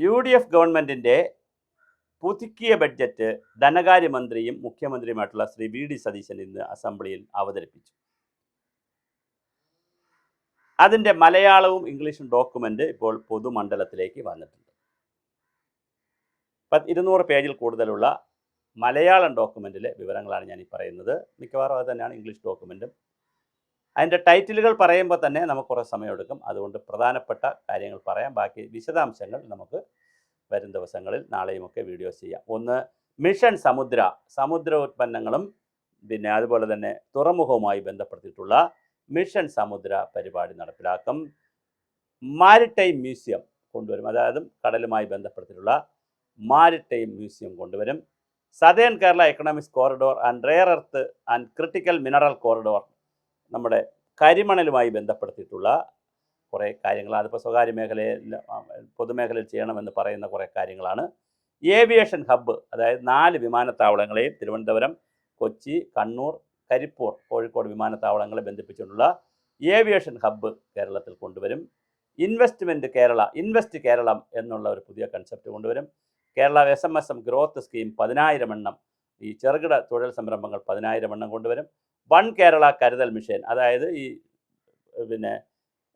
UDF ഗവൺമെൻറ്റിൻ്റെ പുതുക്കിയ budget ധനകാര്യമന്ത്രിയും മുഖ്യമന്ത്രിയുമായിട്ടുള്ള Shri VD Satheesan ഇന്ന് അസംബ്ലിയിൽ അവതരിപ്പിച്ചു. അതിൻ്റെ മലയാളവും ഇംഗ്ലീഷും ഡോക്യുമെൻ്റ് ഇപ്പോൾ പൊതുമണ്ഡലത്തിലേക്ക് വന്നിട്ടുണ്ട്. 200 പേജിൽ കൂടുതലുള്ള മലയാളം ഡോക്യുമെൻറ്റിലെ വിവരങ്ങളാണ് ഞാൻ ഈ പറയുന്നത്. മിക്കവാറും അത് തന്നെയാണ് ഇംഗ്ലീഷ് ഡോക്യുമെൻറ്റും. അതിൻ്റെ ടൈറ്റിലുകൾ പറയുമ്പോൾ തന്നെ നമുക്ക് കുറേ സമയമെടുക്കും. അതുകൊണ്ട് പ്രധാനപ്പെട്ട കാര്യങ്ങൾ പറയാം. ബാക്കി വിശദാംശങ്ങൾ നമുക്ക് വരും ദിവസങ്ങളിൽ നാളെയുമൊക്കെ വീഡിയോസ് ചെയ്യാം. ഒന്ന്, മിഷൻ സമുദ്ര ഉൽപ്പന്നങ്ങളും പിന്നെ അതുപോലെ തന്നെ തുറമുഖവുമായി ബന്ധപ്പെടുത്തിയിട്ടുള്ള മിഷൻ സമുദ്ര പരിപാടി നടപ്പിലാക്കും. മാരിടൈം മ്യൂസിയം കൊണ്ടുവരും, അതായത് കടലുമായി ബന്ധപ്പെടുത്തിയിട്ടുള്ള മാരിടൈം മ്യൂസിയം കൊണ്ടുവരും. Southern Kerala economic corridor and rare earth and critical mineral corridor, നമ്മുടെ കരിമണലുമായി ബന്ധപ്പെടുത്തിയിട്ടുള്ള കുറേ കാര്യങ്ങൾ, അതിപ്പോൾ സ്വകാര്യ മേഖലയിൽ പൊതുമേഖലയിൽ ചെയ്യണമെന്ന് പറയുന്ന കുറേ കാര്യങ്ങളാണ്. ഏവിയേഷൻ ഹബ്ബ്, അതായത് 4 വിമാനത്താവളങ്ങളെയും തിരുവനന്തപുരം, കൊച്ചി, കണ്ണൂർ, കരിപ്പൂർ, കോഴിക്കോട് വിമാനത്താവളങ്ങളെ ബന്ധിപ്പിച്ചുകൊണ്ടുള്ള ഏവിയേഷൻ ഹബ്ബ് കേരളത്തിൽ കൊണ്ടുവരും. ഇൻവെസ്റ്റ് കേരളം എന്നുള്ള ഒരു പുതിയ കൺസെപ്റ്റ് കൊണ്ടുവരും. കേരള SMSM ഗ്രോത്ത് സ്കീം 10,000 എണ്ണം, ഈ ചെറുകിട തൊഴിൽ സംരംഭങ്ങൾ 10,000 എണ്ണം കൊണ്ടുവരും. വൺ കേരള കരുതൽ മിഷൻ, അതായത് ഈ പിന്നെ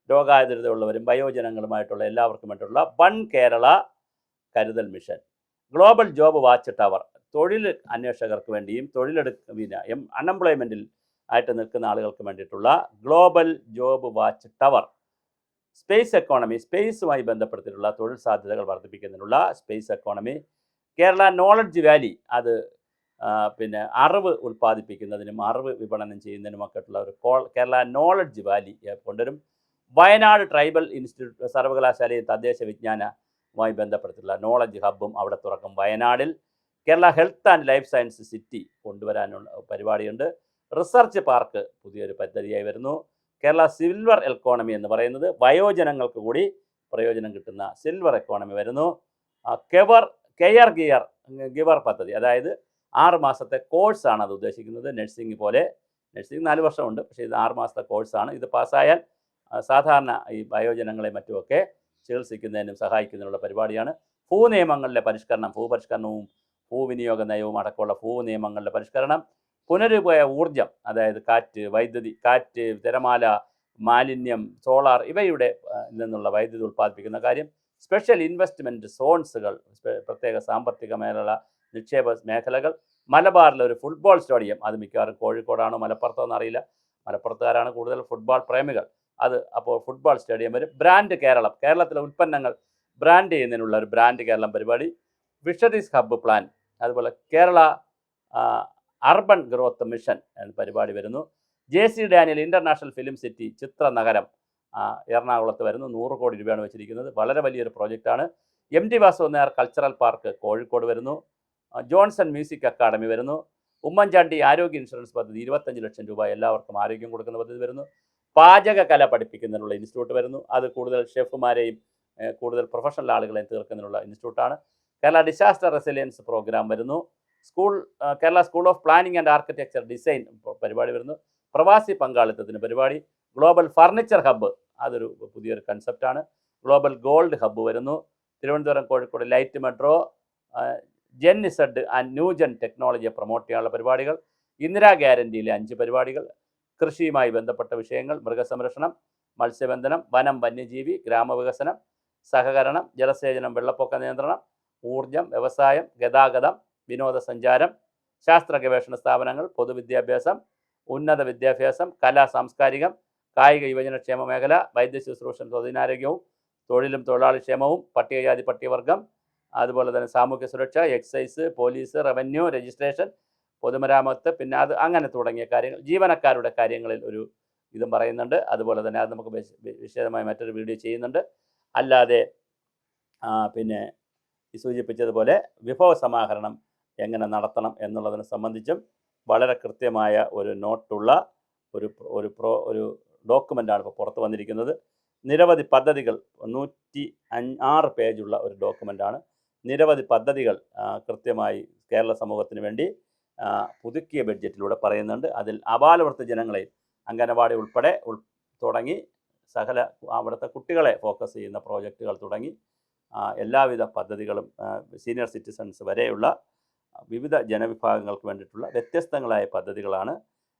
രോഗാതുരതയുള്ളവരും വയോജനങ്ങളുമായിട്ടുള്ള എല്ലാവർക്കും വേണ്ടിയിട്ടുള്ള വൺ കേരള കരുതൽ mission. Global job watch tower, തൊഴിൽ അന്വേഷകർക്ക് വേണ്ടിയും അൺഎംപ്ലോയ്മെൻറ്റിൽ ആയിട്ട് നിൽക്കുന്ന ആളുകൾക്ക് വേണ്ടിയിട്ടുള്ള global job watch tower. Space economy, സ്പേസുമായി ബന്ധപ്പെടുത്തിയിട്ടുള്ള തൊഴിൽ സാധ്യതകൾ വർദ്ധിപ്പിക്കുന്നതിനുള്ള space economy. Kerala knowledge valley, അത് പിന്നെ അറിവ് ഉൽപ്പാദിപ്പിക്കുന്നതിനും അറിവ് വിപണനം ചെയ്യുന്നതിനുമൊക്കെ ഉള്ള ഒരു കേരള നോളജ് വാലി കൊണ്ടുവരും. വയനാട് ട്രൈബൽ ഇൻസ്റ്റിറ്റ്യൂട്ട് സർവകലാശാലയും തദ്ദേശ വിജ്ഞാനവുമായി ബന്ധപ്പെടുത്തിയിട്ടുള്ള നോളജ് ഹബ്ബും അവിടെ തുറക്കും വയനാടിൽ. Kerala health and life science city കൊണ്ടുവരാനുള്ള പരിപാടിയുണ്ട്. റിസർച്ച് പാർക്ക് പുതിയൊരു പദ്ധതിയായി വരുന്നു. കേരള സിൽവർ എക്കോണമി എന്ന് പറയുന്നത് വയോജനങ്ങൾക്ക് കൂടി പ്രയോജനം കിട്ടുന്ന സിൽവർ എക്കോണമി വരുന്നു. കെയർ ഗിവർ പദ്ധതി, അതായത് 6 മാസത്തെ കോഴ്സാണ് അത് ഉദ്ദേശിക്കുന്നത്. നഴ്സിംഗ് 4 വർഷമുണ്ട്, പക്ഷേ ഇത് 6 മാസത്തെ കോഴ്സാണ്. ഇത് പാസ്സായാൽ സാധാരണ ഈ വയോജനങ്ങളെ മറ്റുമൊക്കെ ചികിത്സിക്കുന്നതിനും സഹായിക്കുന്നതിനുള്ള പരിപാടിയാണ്. ഭൂനിയമങ്ങളിലെ പരിഷ്കരണം, ഭൂപരിഷ്കരണവും ഭൂവിനിയോഗ നയവും അടക്കമുള്ള ഭൂനിയമങ്ങളുടെ പരിഷ്കരണം. പുനരുപയോഗ ഊർജം, അതായത് കാറ്റ്, വൈദ്യുതി, തിരമാല, മാലിന്യം, സോളാർ ഇവയുടെ നിന്നുള്ള വൈദ്യുതി ഉൽപ്പാദിപ്പിക്കുന്ന കാര്യം. സ്പെഷ്യൽ ഇൻവെസ്റ്റ്മെൻറ്റ് സോൺസുകൾ, പ്രത്യേക സാമ്പത്തിക നിക്ഷേപ മേഖലകൾ. മലബാറിലെ ഒരു ഫുട്ബോൾ സ്റ്റേഡിയം, അത് മിക്കവാറും കോഴിക്കോടാണോ മലപ്പുറത്തോ എന്നറിയില്ല, മലപ്പുറത്തുകാരാണ് കൂടുതൽ ഫുട്ബോൾ പ്രേമികൾ. അപ്പോൾ ഫുട്ബോൾ സ്റ്റേഡിയം വരും. ബ്രാൻഡ് കേരളം, കേരളത്തിലെ ഉൽപ്പന്നങ്ങൾ ബ്രാൻഡ് ചെയ്യുന്നതിനുള്ള ഒരു ബ്രാൻഡ് കേരളം പരിപാടി. ഫിഷറീസ് ഹബ്ബ് പ്ലാൻ, അതുപോലെ കേരള അർബൻ ഗ്രോത്ത് മിഷൻ എന്ന പരിപാടി വരുന്നു. JC Daniel international film city ചിത്ര നഗരം എറണാകുളത്ത് വരുന്നു. 100 കോടി രൂപയാണ് വെച്ചിരിക്കുന്നത്. വളരെ വലിയൊരു പ്രോജക്റ്റാണ്. MT Vasudevan Nair cultural park Kozhikode വരുന്നു. ജോൺസൺ മ്യൂസിക് അക്കാദമി വരുന്നു. ഉമ്മൻചാണ്ടി ആരോഗ്യ ഇൻഷുറൻസ് പദ്ധതി 25 ലക്ഷം രൂപ എല്ലാവർക്കും ആരോഗ്യം കൊടുക്കുന്ന പദ്ധതി വരുന്നു. പാചകകല പഠിപ്പിക്കുന്നതിനുള്ള ഇൻസ്റ്റിറ്റ്യൂട്ട് വരുന്നു. അത് കൂടുതൽ ഷെഫുമാരെയും കൂടുതൽ പ്രൊഫഷണൽ ആളുകളെയും തീർക്കുന്നതിനുള്ള ഇൻസ്റ്റിറ്റ്യൂട്ടാണ്. കേരള ഡിസാസ്റ്റർ റെസിലിയൻസ് പ്രോഗ്രാം വരുന്നു. Kerala school of planning and architecture design പരിപാടി വരുന്നു. പ്രവാസി പങ്കാളിത്തത്തിന് പരിപാടി. ഗ്ലോബൽ ഫർണിച്ചർ ഹബ്ബ്, അതൊരു പുതിയൊരു കൺസെപ്റ്റാണ്. ഗ്ലോബൽ ഗോൾഡ് ഹബ്ബ് വരുന്നു. Thiruvananthapuram Kozhikode light metro, Gen Z and new gen ടെക്നോളജിയെ പ്രൊമോട്ട് ചെയ്യാനുള്ള പരിപാടികൾ. ഇന്ദിരാ ഗ്യാരണ്ടിയിലെ 5 പരിപാടികൾ. കൃഷിയുമായി ബന്ധപ്പെട്ട വിഷയങ്ങൾ, മൃഗസംരക്ഷണം, മത്സ്യബന്ധനം, വനം, വന്യജീവി, ഗ്രാമവികസനം, സഹകരണം, ജലസേചനം, വെള്ളപ്പൊക്ക നിയന്ത്രണം, ഊർജം, വ്യവസായം, ഗതാഗതം, വിനോദസഞ്ചാരം, ശാസ്ത്ര ഗവേഷണ സ്ഥാപനങ്ങൾ, പൊതുവിദ്യാഭ്യാസം, ഉന്നത വിദ്യാഭ്യാസം, കലാ സാംസ്കാരികം, കായിക യുവജനക്ഷേമ മേഖല, വൈദ്യശുശ്രൂഷ, പൊതുജനാരോഗ്യവും തൊഴിലും തൊഴിലാളിക്ഷേമവും, പട്ടികജാതി പട്ടികവർഗം, അതുപോലെ തന്നെ സാമൂഹ്യ സുരക്ഷ, എക്സൈസ്, പോലീസ്, റവന്യൂ, രജിസ്ട്രേഷൻ, പൊതുമരാമത്ത്, പിന്നെ അങ്ങനെ തുടങ്ങിയ കാര്യങ്ങൾ. ജീവനക്കാരുടെ കാര്യങ്ങളിൽ ഒരു ഇതും പറയുന്നുണ്ട്. അതുപോലെ തന്നെ അത് നമുക്ക് വിശദമായി മറ്റൊരു വീഡിയോ ചെയ്യുന്നുണ്ട്. അല്ലാതെ പിന്നെ സൂചിപ്പിച്ചതുപോലെ വിഭവ സമാഹരണം എങ്ങനെ നടത്തണം എന്നുള്ളതിനെ സംബന്ധിച്ചും വളരെ കൃത്യമായ ഒരു നോട്ടുള്ള ഒരു ഡോക്യുമെൻ്റാണ് ഇപ്പോൾ പുറത്ത് വന്നിരിക്കുന്നത്. നിരവധി പദ്ധതികൾ, 106 പേജുള്ള ഒരു ഡോക്യുമെൻ്റാണ്. നിരവധി പദ്ധതികൾ കൃത്യമായി കേരള സമൂഹത്തിന് വേണ്ടി പുതുക്കിയ ബഡ്ജറ്റിലൂടെ പറയുന്നുണ്ട്. അതിൽ അപാലവൃദ്ധ ജനങ്ങളെ അംഗനവാടി ഉൾപ്പെടെ തുടങ്ങി സകല അവിടുത്തെ കുട്ടികളെ ഫോക്കസ് ചെയ്യുന്ന പ്രോജക്റ്റുകൾ തുടങ്ങി എല്ലാവിധ പദ്ധതികളും സീനിയർ സിറ്റിസൺസ് വരെയുള്ള വിവിധ ജനവിഭാഗങ്ങൾക്ക് വേണ്ടിയിട്ടുള്ള വ്യത്യസ്തങ്ങളായ പദ്ധതികളാണ്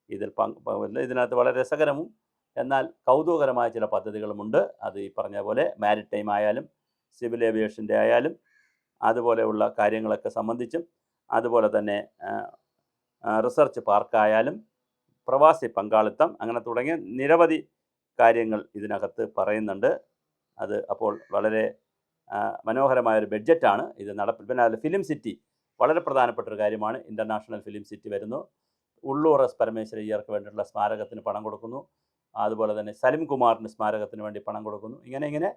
ഇതിനകത്ത് വളരെ രസകരവും എന്നാൽ കൗതുകകരമായ ചില പദ്ധതികളുമുണ്ട്. അത് ഈ പറഞ്ഞ പോലെ മാരിടൈം ആയാലും സിവിൽ ഏവിയേഷൻ്റെ ആയാലും അതുപോലെയുള്ള കാര്യങ്ങളൊക്കെ സംബന്ധിച്ചും അതുപോലെ തന്നെ റിസർച്ച് പാർക്കായാലും പ്രവാസി പങ്കാളിത്തം അങ്ങനെ തുടങ്ങിയ നിരവധി കാര്യങ്ങൾ ഇതിനകത്ത് പറയുന്നുണ്ട്. അത് അപ്പോൾ വളരെ മനോഹരമായൊരു ബഡ്ജറ്റാണ് ഇത് നടപ്പിൽ. പിന്നെ അതിൽ ഫിലിം സിറ്റി വളരെ പ്രധാനപ്പെട്ടൊരു കാര്യമാണ്. ഇൻ്റർനാഷണൽ ഫിലിം സിറ്റി വരുന്നു. ഉള്ളൂർ എസ് പരമേശ്വരയ്യർക്ക് വേണ്ടിയിട്ടുള്ള സ്മാരകത്തിന് പണം കൊടുക്കുന്നു. അതുപോലെ തന്നെ സലിം കുമാറിന് സ്മാരകത്തിന് വേണ്ടി പണം കൊടുക്കുന്നു. ഇങ്ങനെ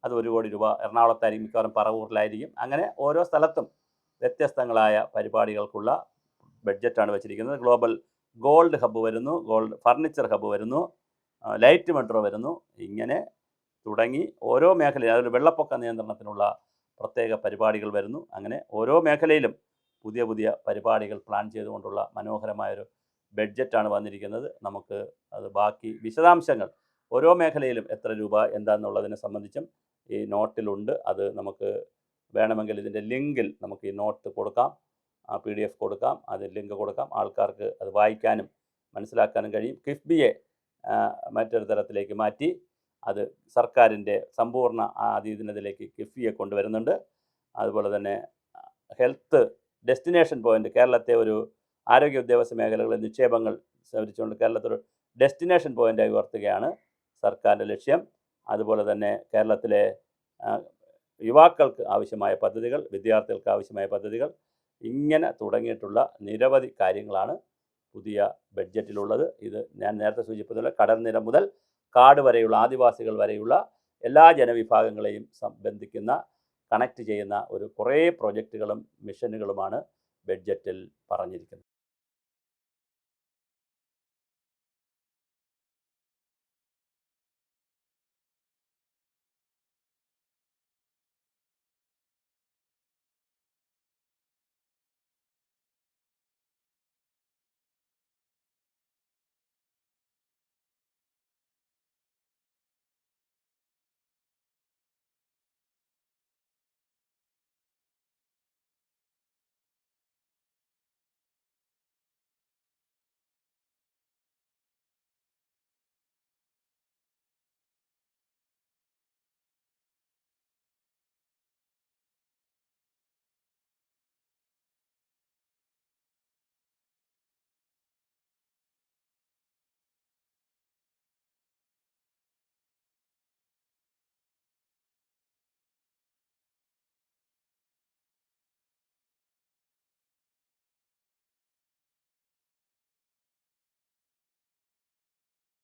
അത് 1 കോടി രൂപ എറണാകുളത്തായിരിക്കും, മിക്കവാറും പറവൂരിലായിരിക്കും. അങ്ങനെ ഓരോ സ്ഥലത്തും വ്യത്യസ്തങ്ങളായ പരിപാടികൾക്കുള്ള ബഡ്ജറ്റാണ് വെച്ചിരിക്കുന്നത്. ഗ്ലോബൽ ഗോൾഡ് ഹബ്ബ് വരുന്നു, ഗോൾഡ് ഫർണിച്ചർ ഹബ്ബ് വരുന്നു, ലൈറ്റ് മെട്രോ വരുന്നു. ഇങ്ങനെ തുടങ്ങി ഓരോ മേഖലയും അതിൽ വെള്ളപ്പൊക്ക നിയന്ത്രണത്തിനുള്ള പ്രത്യേക പരിപാടികൾ വരുന്നു. അങ്ങനെ ഓരോ മേഖലയിലും പുതിയ പരിപാടികൾ പ്ലാൻ ചെയ്തുകൊണ്ടുള്ള മനോഹരമായൊരു ബഡ്ജറ്റാണ് വന്നിരിക്കുന്നത്. നമുക്ക് അത് ബാക്കി വിശദാംശങ്ങൾ ഓരോ മേഖലയിലും എത്ര രൂപ എന്താണെന്നുള്ളതിനെ സംബന്ധിച്ചും ഈ നോട്ടിലുണ്ട്. അത് നമുക്ക് വേണമെങ്കിൽ ഇതിൻ്റെ ലിങ്കിൽ നമുക്ക് ഈ നോട്ട് കൊടുക്കാം, PDF കൊടുക്കാം, അതിൽ ലിങ്ക് കൊടുക്കാം. ആൾക്കാർക്ക് അത് വായിക്കാനും മനസ്സിലാക്കാനും കഴിയും. കിഫ്ബിയെ മറ്റൊരു തരത്തിലേക്ക് മാറ്റി അത് സർക്കാരിൻ്റെ സമ്പൂർണ്ണ ആധീനതയിലേക്ക് കിഫ്ബിയെ കൊണ്ടുവരുന്നുണ്ട്. അതുപോലെ തന്നെ ഹെൽത്ത് ഡെസ്റ്റിനേഷൻ പോയിൻ്റ്, കേരളത്തെ ഒരു ആരോഗ്യ വിദ്യാഭ്യാസ മേഖലകളിൽ നിക്ഷേപങ്ങൾ സ്വീകരിച്ചുകൊണ്ട് കേരളത്തൊരു ഡെസ്റ്റിനേഷൻ പോയിൻ്റായി ഉയർത്തുകയാണ് സർക്കാരിൻ്റെ ലക്ഷ്യം. അതുപോലെ തന്നെ കേരളത്തിലെ യുവാക്കൾക്ക് ആവശ്യമായ പദ്ധതികൾ, വിദ്യാർത്ഥികൾക്ക് ആവശ്യമായ പദ്ധതികൾ, ഇങ്ങനെ തുടങ്ങിയിട്ടുള്ള നിരവധി കാര്യങ്ങളാണ് പുതിയ ബഡ്ജറ്റിലുള്ളത്. ഇത് ഞാൻ നേരത്തെ സൂചിപ്പിച്ചതുപോലെ കടൽനിര മുതൽ കാട് വരെയുള്ള ആദിവാസികൾ വരെയുള്ള എല്ലാ ജനവിഭാഗങ്ങളെയും ബന്ധിക്കുന്ന കണക്റ്റ് ചെയ്യുന്ന കുറേ പ്രോജക്റ്റുകളും മിഷനുകളുമാണ് ബഡ്ജറ്റിൽ പറഞ്ഞിരിക്കുന്നത്.